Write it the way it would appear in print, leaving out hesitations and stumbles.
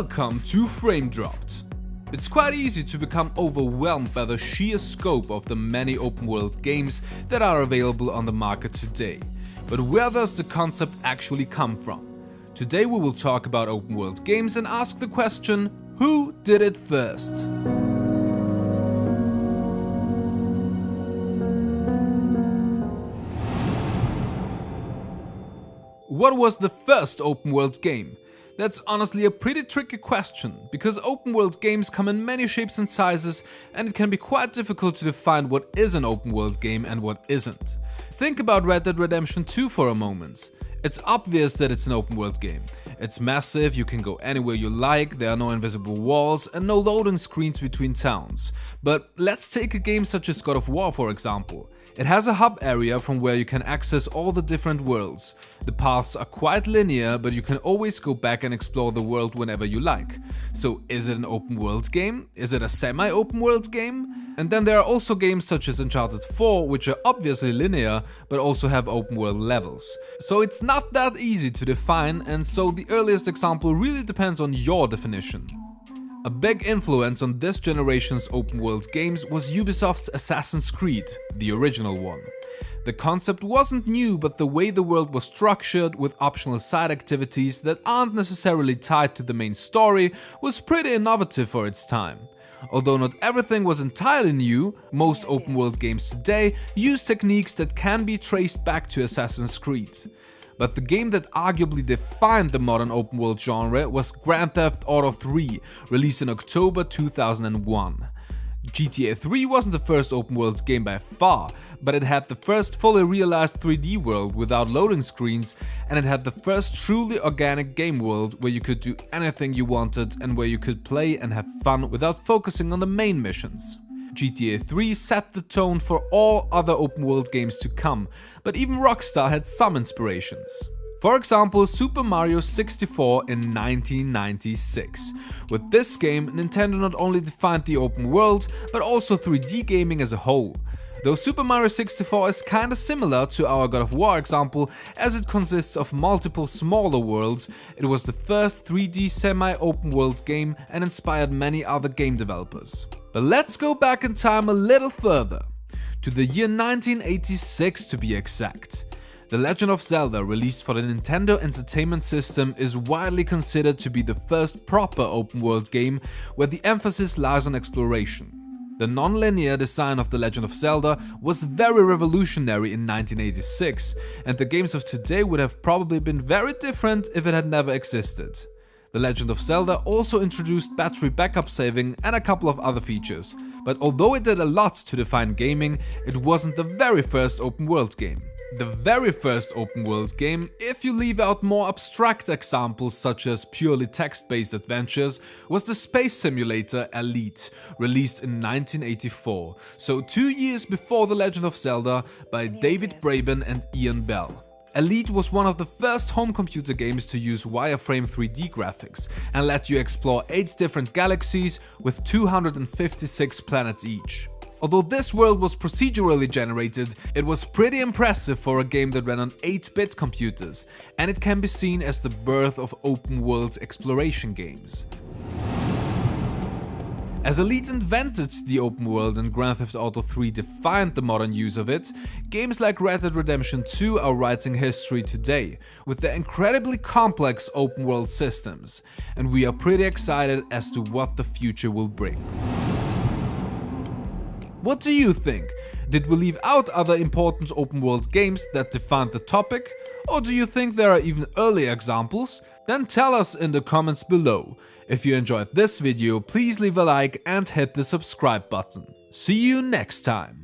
Welcome to Frame Dropped. It's quite easy to become overwhelmed by the sheer scope of the many open world games that are available on the market today. But where does the concept actually come from? Today we will talk about open world games and ask the question, who did it first? What was the first open world game? That's honestly a pretty tricky question, because open world games come in many shapes and sizes and it can be quite difficult to define what is an open world game and what isn't. Think about Red Dead Redemption 2 for a moment. It's obvious that it's an open world game. It's massive, you can go anywhere you like, there are no invisible walls and no loading screens between towns. But let's take a game such as God of War for example. It has a hub area from where you can access all the different worlds. The paths are quite linear, but you can always go back and explore the world whenever you like. So is it an open world game? Is it a semi-open world game? And then there are also games such as Uncharted 4, which are obviously linear, but also have open world levels. So it's not that easy to define, and so the earliest example really depends on your definition. A big influence on this generation's open world games was Ubisoft's Assassin's Creed, the original one. The concept wasn't new, but the way the world was structured with optional side activities that aren't necessarily tied to the main story was pretty innovative for its time. Although not everything was entirely new, most open world games today use techniques that can be traced back to Assassin's Creed. But the game that arguably defined the modern open world genre was Grand Theft Auto 3, released in October 2001. GTA 3 wasn't the first open world game by far, but it had the first fully realized 3D world without loading screens, and it had the first truly organic game world where you could do anything you wanted and where you could play and have fun without focusing on the main missions. GTA 3 set the tone for all other open world games to come, but even Rockstar had some inspirations. For example, Super Mario 64 in 1996. With this game, Nintendo not only defined the open world, but also 3D gaming as a whole. Though Super Mario 64 is kinda similar to our God of War example, as it consists of multiple smaller worlds, it was the first 3D semi-open world game and inspired many other game developers. But let's go back in time a little further, to the year 1986 to be exact. The Legend of Zelda, released for the Nintendo Entertainment System, is widely considered to be the first proper open world game where the emphasis lies on exploration. The non-linear design of The Legend of Zelda was very revolutionary in 1986, and the games of today would have probably been very different if it had never existed. The Legend of Zelda also introduced battery backup saving and a couple of other features, but although it did a lot to define gaming, it wasn't the very first open world game. The very first open world game, if you leave out more abstract examples such as purely text-based adventures, was the space simulator Elite, released in 1984, so 2 years before The Legend of Zelda, by David Braben and Ian Bell. Elite was one of the first home computer games to use wireframe 3D graphics and let you explore 8 different galaxies with 256 planets each. Although this world was procedurally generated, it was pretty impressive for a game that ran on 8-bit computers, and it can be seen as the birth of open world exploration games. As Elite invented the open world and Grand Theft Auto 3 defined the modern use of it, games like Red Dead Redemption 2 are writing history today, with their incredibly complex open world systems, and we are pretty excited as to what the future will bring. What do you think? Did we leave out other important open world games that defined the topic? Or do you think there are even earlier examples? Then tell us in the comments below. If you enjoyed this video, please leave a like and hit the subscribe button. See you next time!